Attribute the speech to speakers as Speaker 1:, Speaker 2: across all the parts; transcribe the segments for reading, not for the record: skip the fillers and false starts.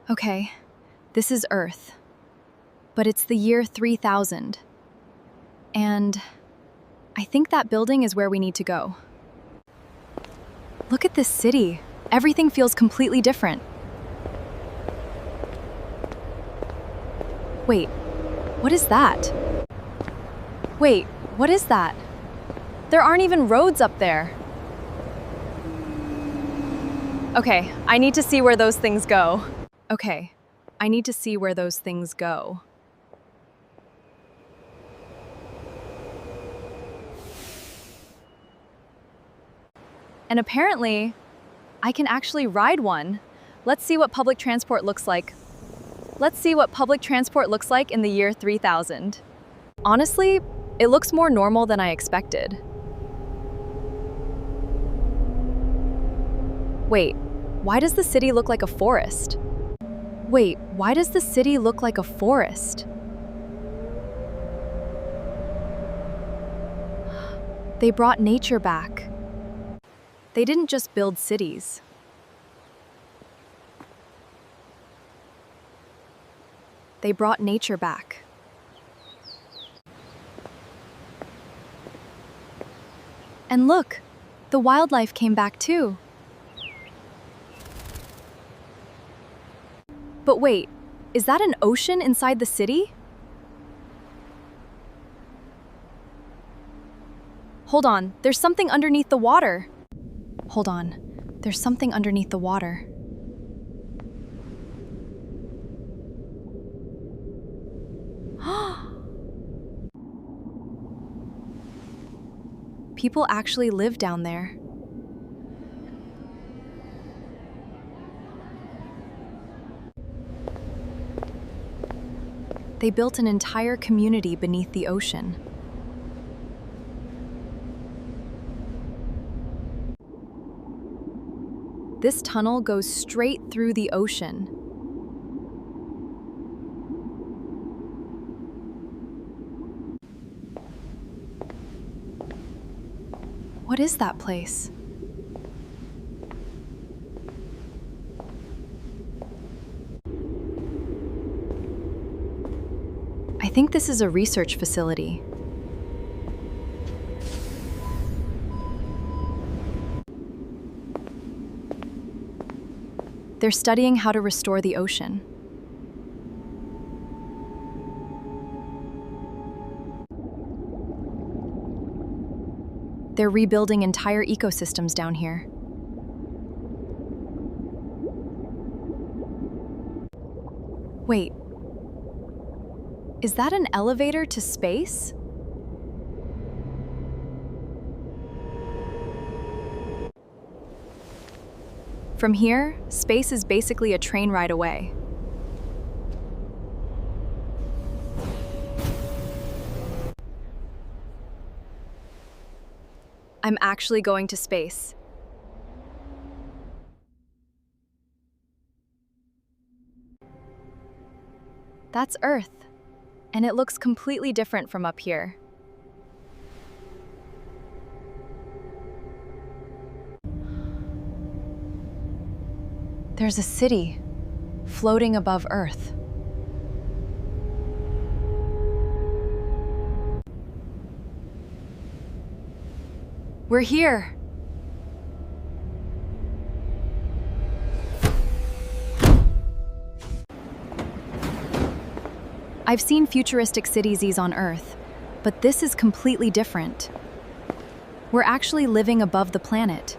Speaker 1: Okay, this is Earth, but it's the year 3000, and I think that building is where we need to go. Look at this city. Everything feels completely different. Wait, what is that? Wait, what is that? There aren't even roads up there. Okay, I need to see where those things go. Okay, I need to see where those things go. And apparently, I can actually ride one. Let's see what public transport looks like. Let's see what public transport looks like in the year 3000. Honestly, it looks more normal than I expected. Wait, why does the city look like a forest? Wait, why does the city look like a forest? They brought nature back. They didn't just build cities. They brought nature back. And look, the wildlife came back too. But wait, is that an ocean inside the city? Hold on, there's something underneath the water. Hold on, there's something underneath the water. People actually live down there. They built an entire community beneath the ocean. This tunnel goes straight through the ocean. What is that place? I think this is a research facility. They're studying how to restore the ocean. They're rebuilding entire ecosystems down here. Wait, is that an elevator to space? From here, space is basically a train ride away. I'm actually going to space. That's Earth, and it looks completely different from up here. There's a city floating above Earth. We're here. I've seen futuristic cities on Earth, but this is completely different. We're actually living above the planet.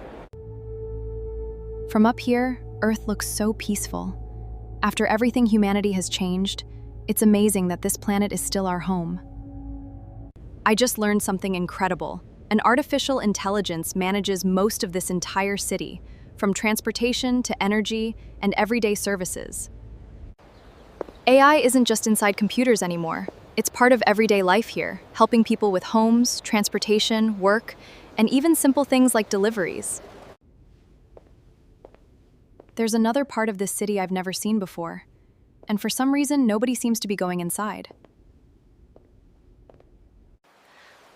Speaker 1: From up here, Earth looks so peaceful. After everything humanity has changed, it's amazing that this planet is still our home. I just learned something incredible. An artificial intelligence manages most of this entire city, from transportation to energy and everyday services. AI isn't just inside computers anymore. It's part of everyday life here, helping people with homes, transportation, work, and even simple things like deliveries. There's another part of this city I've never seen before, and for some reason, nobody seems to be going inside.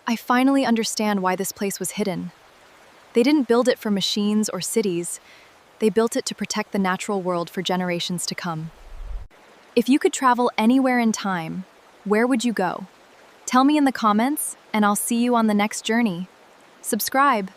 Speaker 1: I finally understand why this place was hidden. They didn't build it for machines or cities. They built it to protect the natural world for generations to come. If you could travel anywhere in time, where would you go? Tell me in the comments, and I'll see you on the next journey. Subscribe.